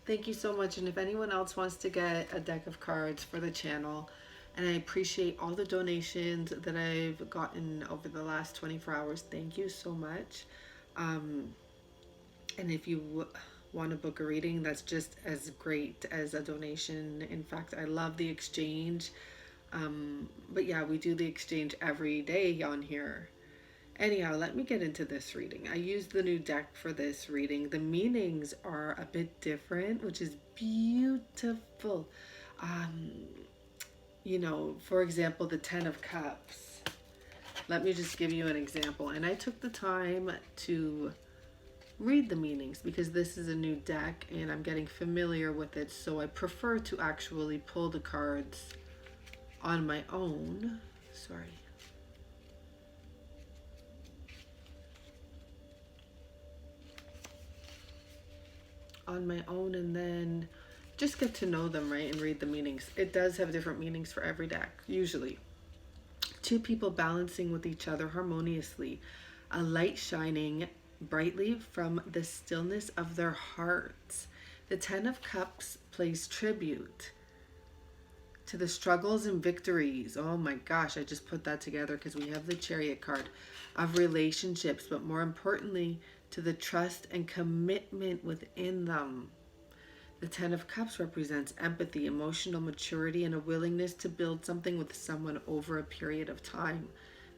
Thank you so much. And if anyone else wants to get a deck of cards for the channel, and I appreciate all the donations that I've gotten over the last 24 hours, thank you so much. Um, and if you want to book a reading, that's just as great as a donation. In fact, I love the exchange. But yeah, we do the exchange every day on here. Anyhow, let me get into this reading. I used the new deck for this reading. The meanings are a bit different, which is beautiful. Um, for example, the Ten of Cups. Let me just give you an example. And I took the time to read the meanings because this is a new deck and I'm getting familiar with it. So I prefer to actually pull the cards on my own. Sorry. On my own and then just get to know them, right, and read the meanings. It does have different meanings for every deck, usually. Two people balancing with each other harmoniously, a light shining brightly from the stillness of their hearts. The Ten of Cups plays tribute to the struggles and victories. Oh my gosh, I just put that together because we have the Chariot card of relationships, but more importantly, to the trust and commitment within them. The Ten of Cups represents empathy, emotional maturity, and a willingness to build something with someone over a period of time,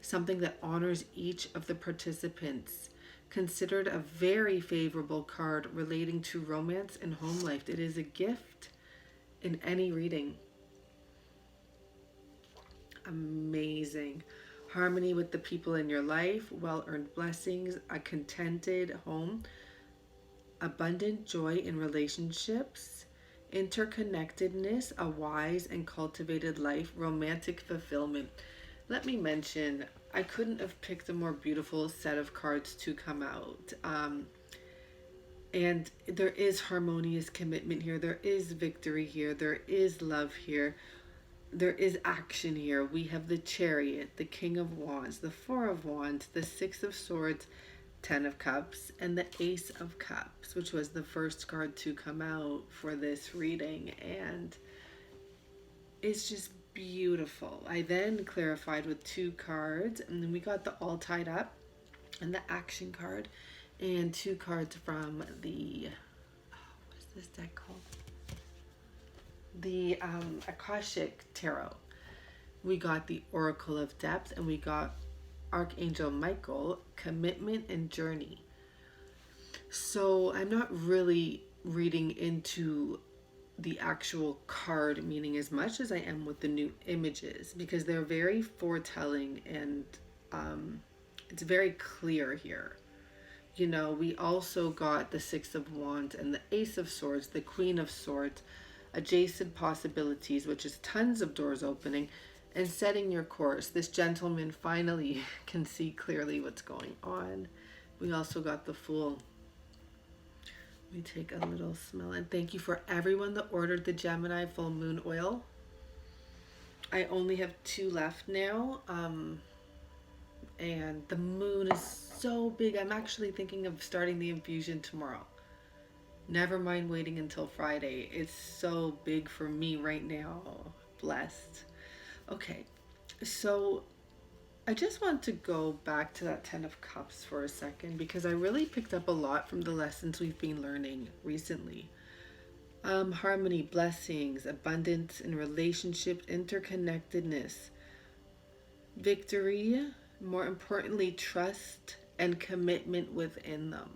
something that honors each of the participants. Considered a very favorable card relating to romance and home life. It is a gift in any reading. Amazing. Harmony with the people in your life, well-earned blessings, a contented home, abundant joy in relationships, interconnectedness, a wise and cultivated life, romantic fulfillment. Let me mention, I couldn't have picked a more beautiful set of cards to come out. And there is harmonious commitment here. There is victory here. There is love here. There is action here. We have the Chariot, the King of Wands, the Four of Wands, the Six of Swords, Ten of Cups, and the Ace of Cups, which was the first card to come out for this reading. And it's just beautiful. I then clarified with two cards, and then we got the All Tied Up and the Action card, and two cards from the, what is this deck called? The Akashic Tarot. We got the Oracle of Depth, and we got Archangel Michael, Commitment and Journey. So I'm not really reading into the actual card meaning as much as I am with the new images, because they're very foretelling and it's very clear here. We also got the Six of Wands and the Ace of Swords, the Queen of Swords, adjacent possibilities, which is tons of doors opening, and setting your course. This gentleman finally can see clearly what's going on. We also got the Fool. Let me take a little smell. And thank you for everyone that ordered the Gemini full moon oil. I only have 2 left now. And the moon is so big. I'm actually thinking of starting the infusion tomorrow. Never mind waiting until Friday. It's so big for me right now. Blessed. Okay, so I just want to go back to that Ten of Cups for a second, because I really picked up a lot from the lessons we've been learning recently. Harmony, blessings, abundance in relationships, interconnectedness, victory, more importantly, trust and commitment within them.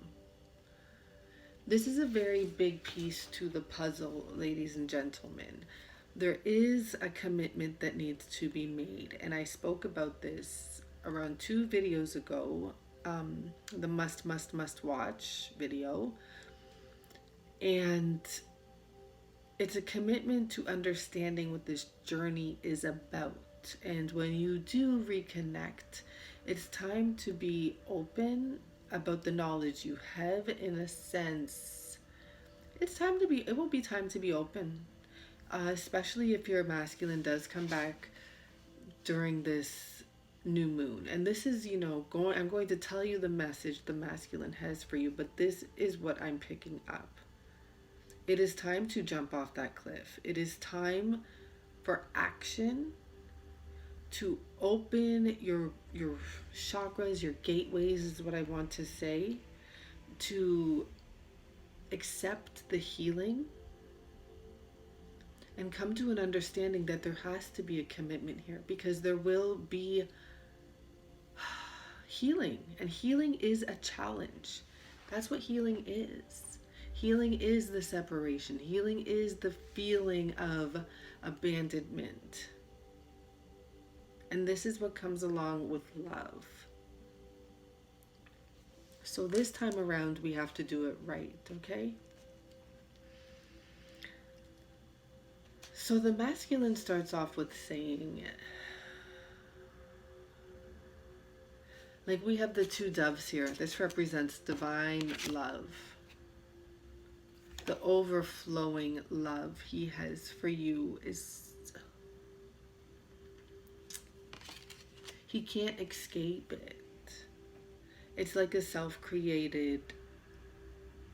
This is a very big piece to the puzzle, ladies and gentlemen. There is a commitment that needs to be made, and I spoke about this around 2 videos ago, the must watch video, and it's a commitment to understanding what this journey is about. And when you do reconnect, it's time to be open about the knowledge you have. In a sense, it will be time to be open, especially if your masculine does come back during this new moon. And this is, I'm going to tell you the message the masculine has for you, but this is what I'm picking up. It is time to jump off that cliff. It is time for action, to open your chakras, your gateways is what I want to say, to accept the healing and come to an understanding that there has to be a commitment here, because there will be healing, and healing is a challenge. That's what healing is. Healing is the separation. Healing is the feeling of abandonment. And this is what comes along with love. So this time around, we have to do it right, okay? So the masculine starts off with saying, like we have the two doves here. This represents divine love. The overflowing love he has for you is, he can't escape it. It's like a self-created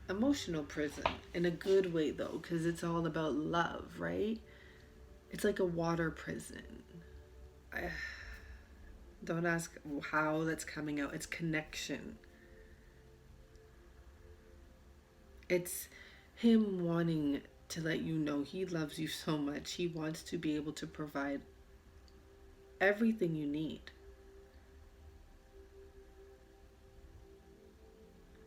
emotional prison, in a good way though, because it's all about love, right? It's like a water prison. Don't ask how that's coming out. It's connection. It's him wanting to let you know he loves you so much. He wants to be able to provide everything you need.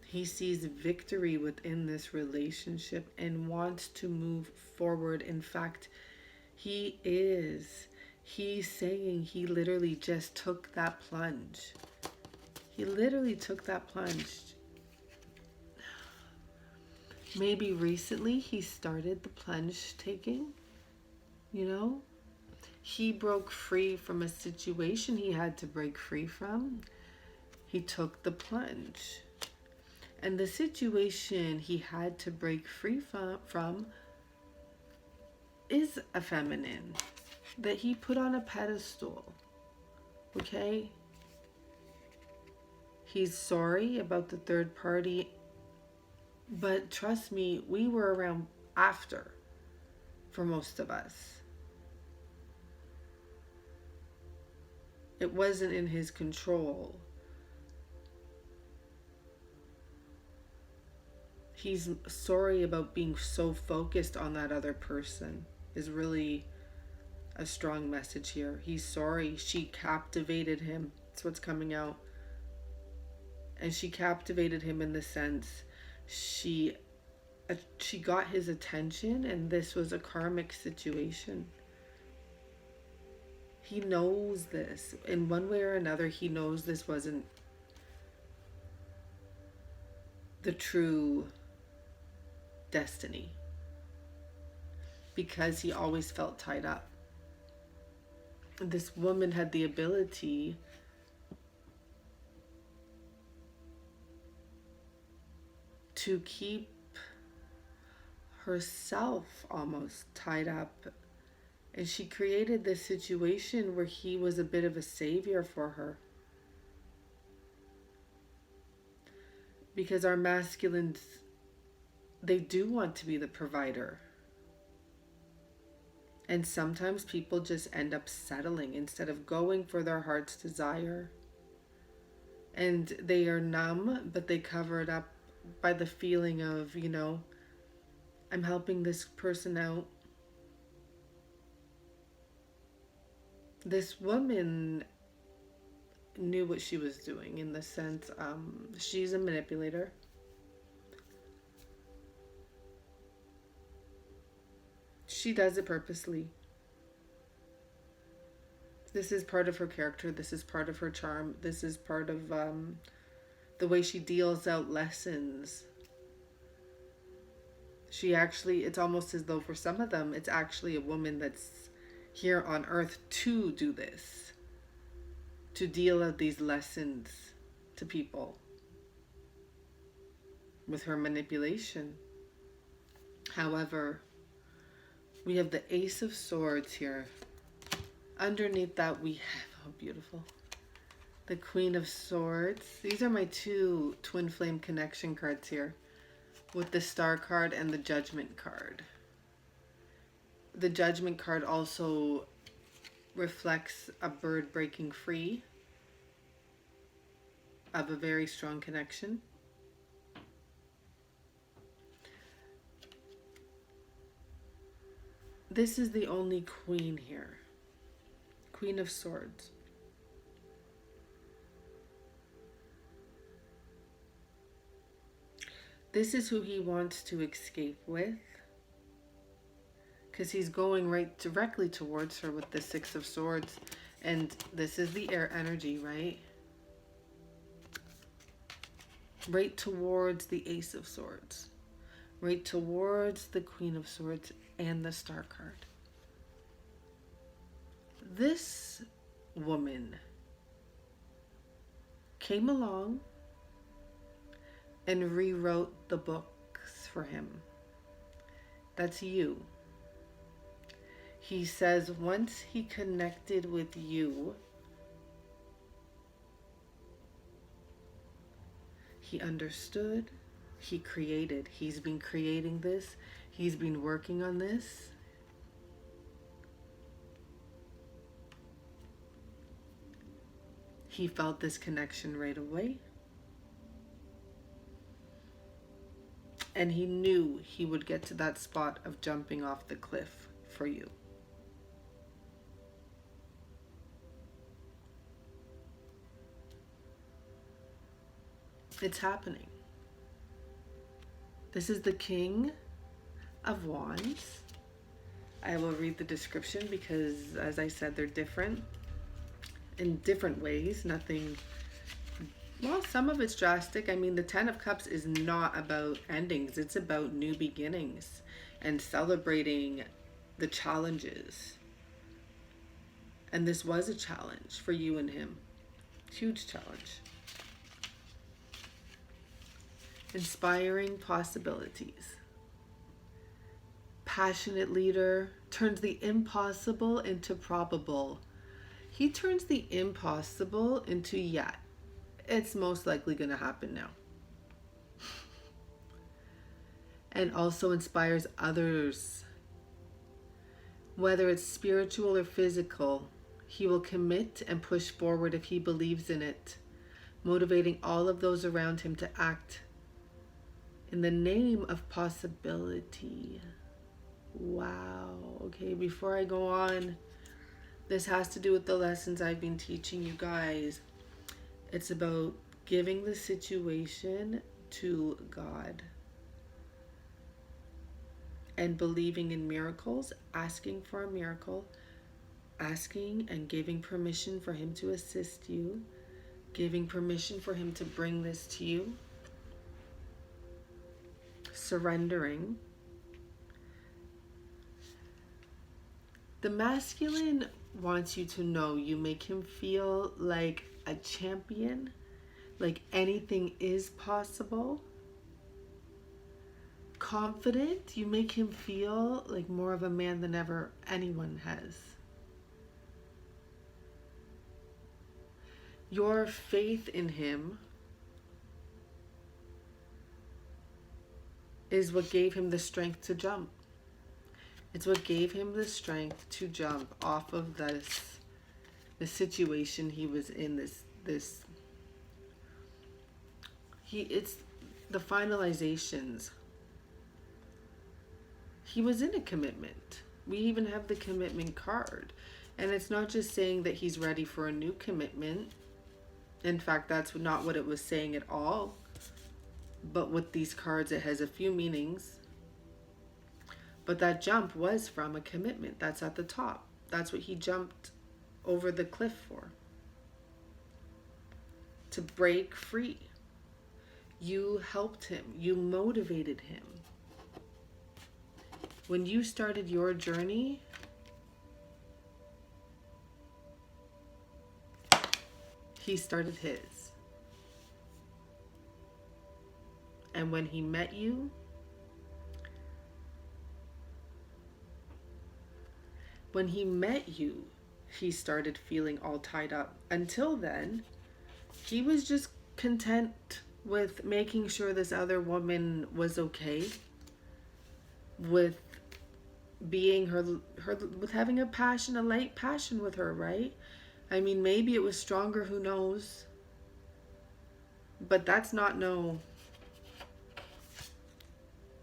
He sees victory within this relationship and wants to move forward. In fact, he's saying he literally just took that plunge. He literally took that plunge. Maybe recently he started the plunge taking, you know? He broke free from a situation he had to break free from. He took the plunge. And the situation he had to break free from is a feminine that he put on a pedestal. Okay? He's sorry about the third party, but trust me, we were around after for most of us. It wasn't in his control. He's sorry about being so focused on that other person, is really a strong message here. He's sorry. She captivated him. That's what's coming out. And she captivated him in the sense she got his attention, and this was a karmic situation. He knows this. In one way or another, he knows this wasn't the true destiny, because he always felt tied up. This woman had the ability to keep herself almost tied up, and she created this situation where he was a bit of a savior for her. Because our masculines, they do want to be the provider. And sometimes people just end up settling instead of going for their heart's desire. And they are numb, but they cover it up by the feeling of, you know, I'm helping this person out. This woman knew what she was doing, in the sense, she's a manipulator. She does it purposely. This is part of her character. This is part of her charm. This is part of the way she deals out lessons. She actually, it's almost as though for some of them, it's actually a woman that's here on earth to do this. To deal out these lessons to people with her manipulation. However, we have the Ace of Swords here. Underneath that we have, oh beautiful, the Queen of Swords. These are my two twin flame connection cards here. with the Star card and the Judgment card. The Judgment card also reflects a bird breaking free of a very strong connection. This is the only queen here. Queen of Swords. This is who he wants to escape with, because he's going right directly towards her with the Six of Swords. And this is the air energy, right? Right towards the Ace of Swords. Right towards the Queen of Swords and the Star card. This woman came along and rewrote the books for him. That's you. He says once he connected with you, he understood, he created. He's been creating this. He's been working on this. He felt this connection right away. And he knew he would get to that spot of jumping off the cliff for you. It's happening. This is the King of Wands. I will read the description because, as I said, they're different in different ways. Nothing, well, some of it's drastic. I mean, the Ten of Cups is not about endings. It's about new beginnings and celebrating the challenges. And this was a challenge for you and him. Huge challenge. Inspiring possibilities. Passionate leader turns the impossible into probable. He turns the impossible into, yeah, it's most likely going to happen now. And also inspires others. Whether it's spiritual or physical, he will commit and push forward if he believes in it, motivating all of those around him to act in the name of possibility. Wow. Okay, before I go on, this has to do with the lessons I've been teaching you guys. It's about giving the situation to God and believing in miracles, asking for a miracle, asking and giving permission for him to assist you, giving permission for him to bring this to you, surrendering. The masculine wants you to know you make him feel like a champion, like anything is possible. Confident, you make him feel like more of a man than ever anyone has. Your faith in him is what gave him the strength to jump. It's what gave him the strength to jump off of the situation he was in. It's the finalizations. He was in a commitment. We even have the commitment card. And it's not just saying that he's ready for a new commitment. In fact, that's not what it was saying at all. But with these cards, it has a few meanings. But that jump was from a commitment. That's at the top. That's what he jumped over the cliff for. To break free. You helped him. You motivated him. When you started your journey, he started his. And when he met you, he started feeling all tied up. Until then, he was just content with making sure this other woman was okay, with being her with having a passion, a light passion with her, right? I mean, maybe it was stronger, who knows? But that's not no,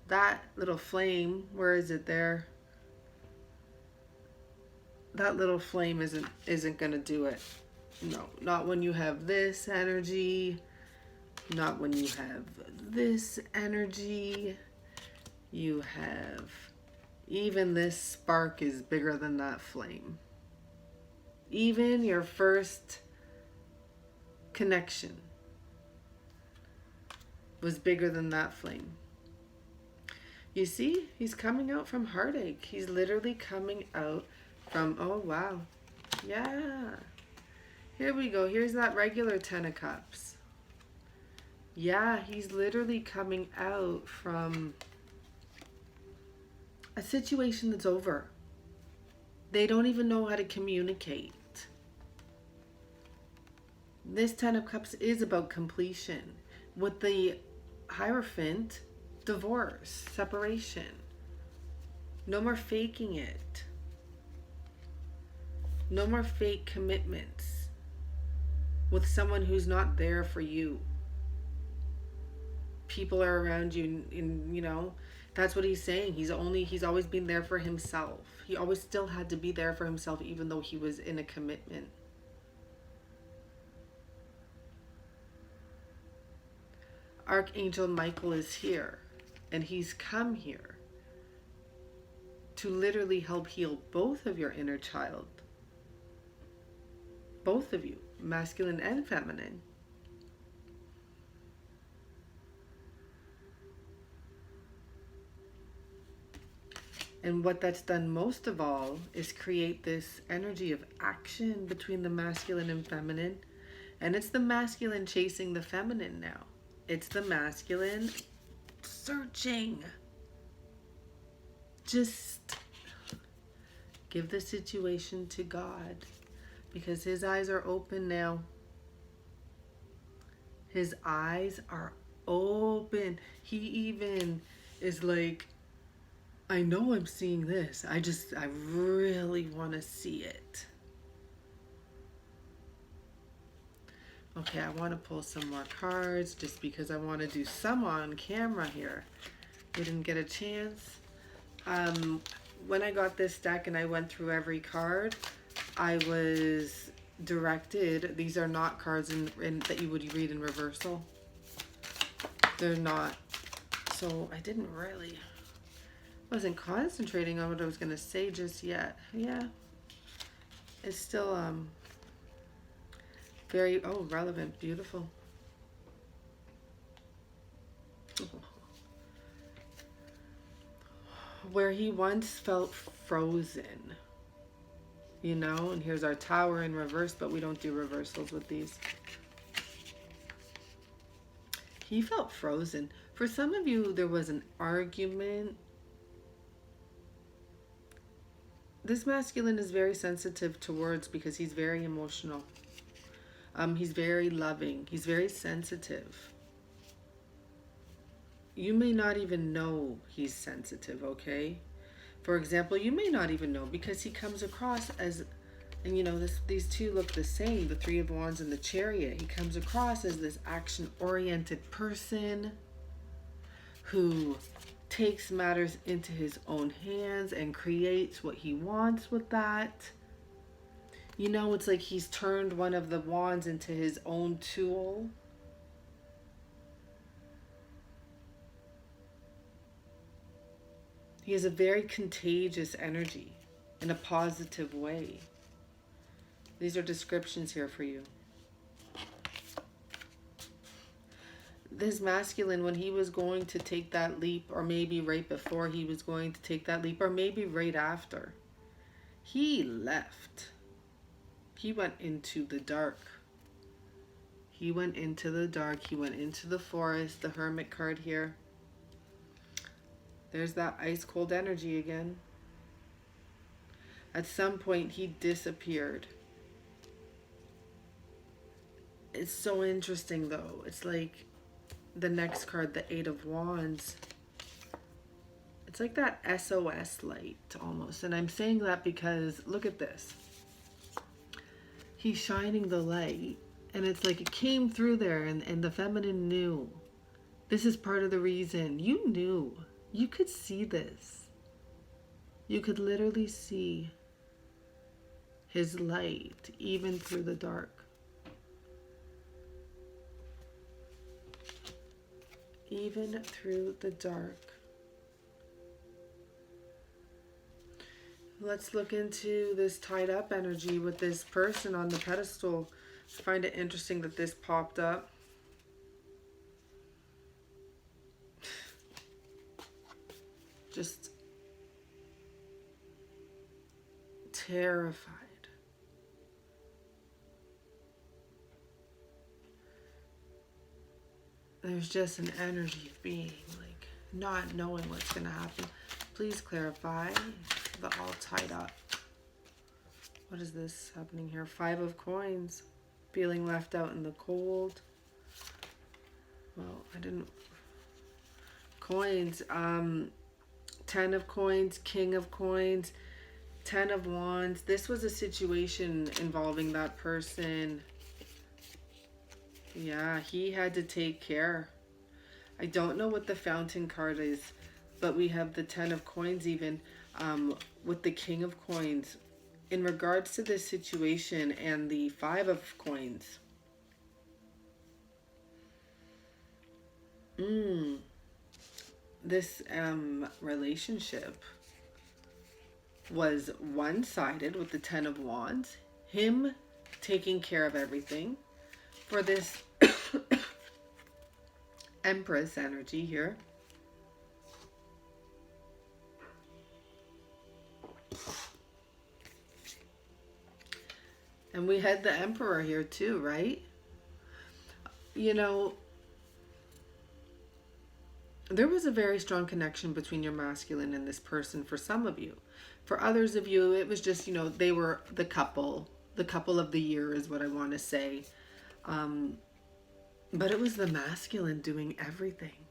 that little flame, where is it there? That little flame isn't gonna do it. No, not when you have this energy, not when you have this energy. You have, even this spark is bigger than that flame. Even your first connection was bigger than that flame. You see, he's coming out from heartache. He's literally coming out from, oh wow, yeah. Here we go. Here's that regular 10 of Cups. Yeah, he's literally coming out from a situation that's over. They don't even know how to communicate. This 10 of Cups is about completion. With the Hierophant, divorce, separation. No more faking it. No more fake commitments with someone who's not there for you. People are around you, and you know, that's what he's saying. He's always been there for himself. He always still had to be there for himself, even though he was in a commitment. Archangel Michael is here, and he's come here to literally help heal both of your inner child. Both of you, masculine and feminine. And what that's done most of all is create this energy of action between the masculine and feminine. And it's the masculine chasing the feminine now. It's the masculine searching. Just give the situation to God, because his eyes are open now. His eyes are open. He even is like, I know I'm seeing this. I really want to see it. Okay, I want to pull some more cards just because I want to do some on camera here. We didn't get a chance. When I got this deck and I went through every card, I was directed. These are not cards that you would read in reversal. They're not. So I wasn't concentrating on what I was going to say just yet. Yeah. It's still very, relevant, beautiful. Where he once felt frozen, you know, and here's our Tower in reverse, but we don't do reversals with these. He felt frozen. For some of you, there was an argument. This masculine is very sensitive to words because he's very emotional. He's very loving. He's very sensitive. You may not even know he's sensitive, okay? For example, you may not even know because he comes across as, and you know, these two look the same, the Three of Wands and the Chariot. He comes across as this action-oriented person who takes matters into his own hands and creates what he wants with that. You know, it's like he's turned one of the wands into his own tool. He has a very contagious energy in a positive way. These are descriptions here for you. This masculine, when he was going to take that leap, or maybe right before he was going to take that leap, or maybe right after, he left. He went into the dark. He went into the dark. He went into the forest. The Hermit card here. There's that ice cold energy again. At some point, he disappeared. It's so interesting, though. It's like the next card, the Eight of Wands, it's like that SOS light almost. And I'm saying that because look at this. He's shining the light, and it's like it came through there, and the feminine knew. This is part of the reason. You knew. You could see this. You could literally see his light even through the dark. Even through the dark. Let's look into this tied up energy with this person on the pedestal. I find it interesting that this popped up. Just terrified. There's just an energy of being like not knowing what's going to happen. Please clarify. The all tied up. What is this happening here? Five of Coins. Feeling left out in the cold. Well, I didn't. Coins. 10 of Coins. King of Coins. 10 of Wands. This was a situation involving that person. Yeah, he had to take care. I don't know what the Fountain card is, but we have the 10 of Coins even. With the King of Coins in regards to this situation and the 5 of Coins. This relationship was one-sided with the 10 of Wands. Him taking care of everything for this Empress energy here. And we had the Emperor here too, right? You know, there was a very strong connection between your masculine and this person for some of you. For others of you, it was just, you know, they were the couple of the year is what I want to say. But it was the masculine doing everything.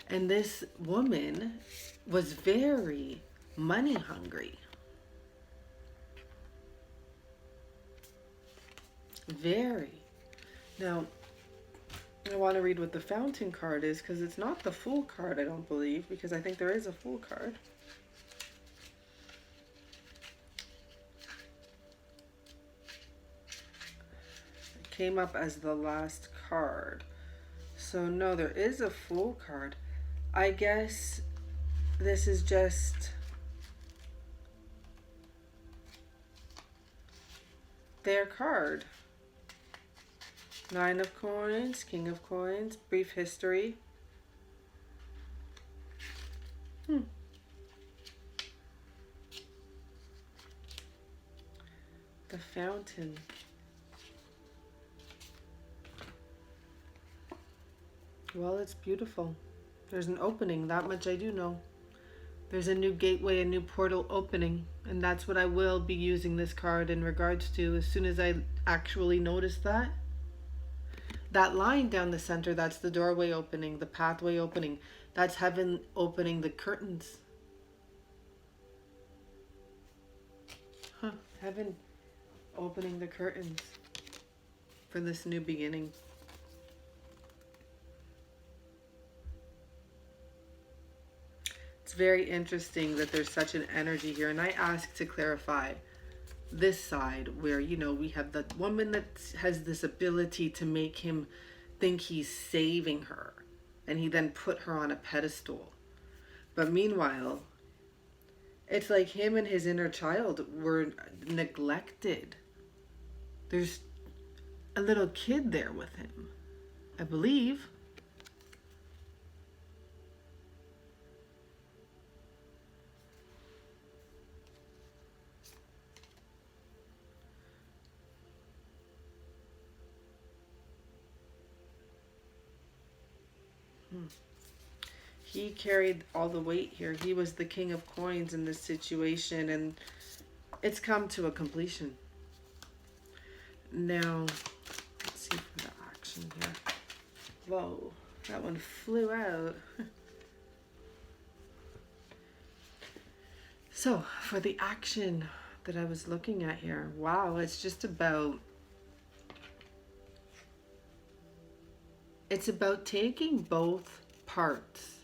And this woman was very money hungry. Very. Now, I want to read what the Fountain card is because it's not the Fool card, I don't believe, because I think there is a Fool card. It came up as the last card. So no, there is a Fool card. I guess this is just their card. 9 of Coins, King of Coins, brief history. The Fountain. Well, it's beautiful. There's an opening, that much I do know. There's a new gateway, a new portal opening, and that's what I will be using this card in regards to as soon as I actually notice that. That line down the center, that's the doorway opening, the pathway opening. That's heaven opening the curtains. Heaven opening the curtains for this new beginning. It's very interesting that there's such an energy here. And I ask to clarify this side where, you know, we have the woman that has this ability to make him think he's saving her, and he then put her on a pedestal. But meanwhile, it's like him and his inner child were neglected. There's a little kid there with him, I believe. He carried all the weight here. He was the King of Coins in this situation, and it's come to a completion. Now, let's see for the action here. Whoa. That one flew out. So, for the action that I was looking at here, wow, it's just about, it's about taking both parts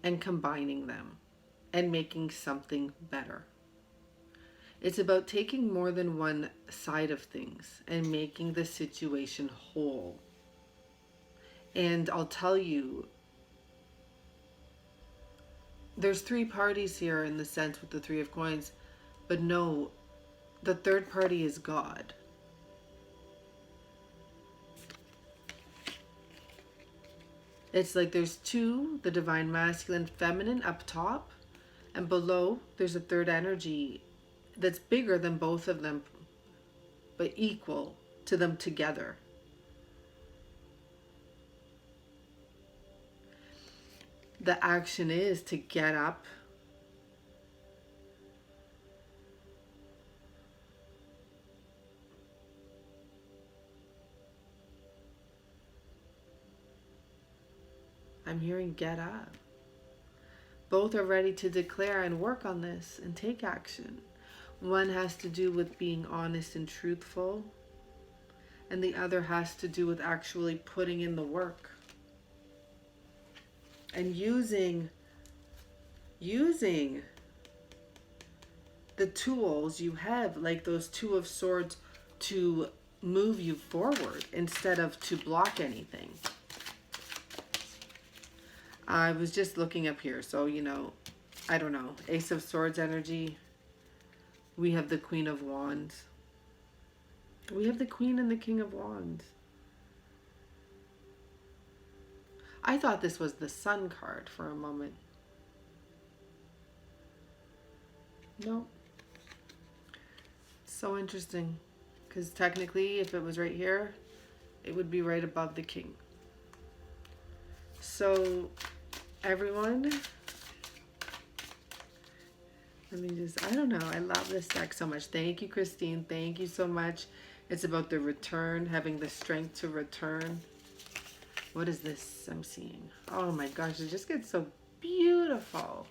and combining them and making something better. It's about taking more than one side of things and making the situation whole. And I'll tell you, there's three parties here in the sense with the Three of Coins, but no, the third party is God. It's like there's two, the divine masculine, feminine up top, and below there's a third energy that's bigger than both of them, but equal to them together. The action is to get up, I'm hearing get up. Both are ready to declare and work on this and take action. One has to do with being honest and truthful, and the other has to do with actually putting in the work and using the tools you have, like those Two of Swords, to move you forward instead of to block anything. I was just looking up here, so you know, I don't know, Ace of Swords energy. We have the Queen of Wands. We have the Queen and the King of Wands. I thought this was the Sun card for a moment. No. So interesting. Because technically, if it was right here, it would be right above the King. So, everyone, let me just, I don't know, I love this deck so much. Thank you, Christine. Thank you so much. It's about the return, having the strength to return. What is this I'm seeing? Oh my gosh, it just gets so beautiful.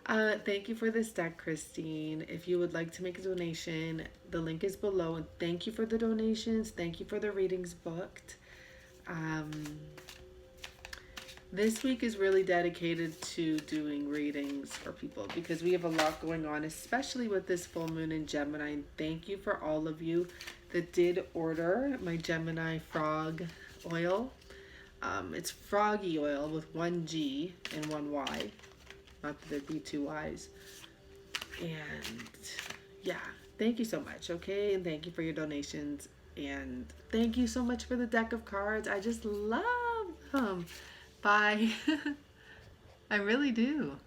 Thank you for this deck, Christine. If you would like to make a donation, the link is below. And thank you for the donations. Thank you for the readings booked. This week is really dedicated to doing readings for people because we have a lot going on, especially with this full moon in Gemini. And thank you for all of you that did order my Gemini frog oil. It's froggy oil with one G and one Y. Not that there'd be two Y's. And yeah, thank you so much, okay? And thank you for your donations. And thank you so much for the deck of cards. I just love them. Bye. I really do.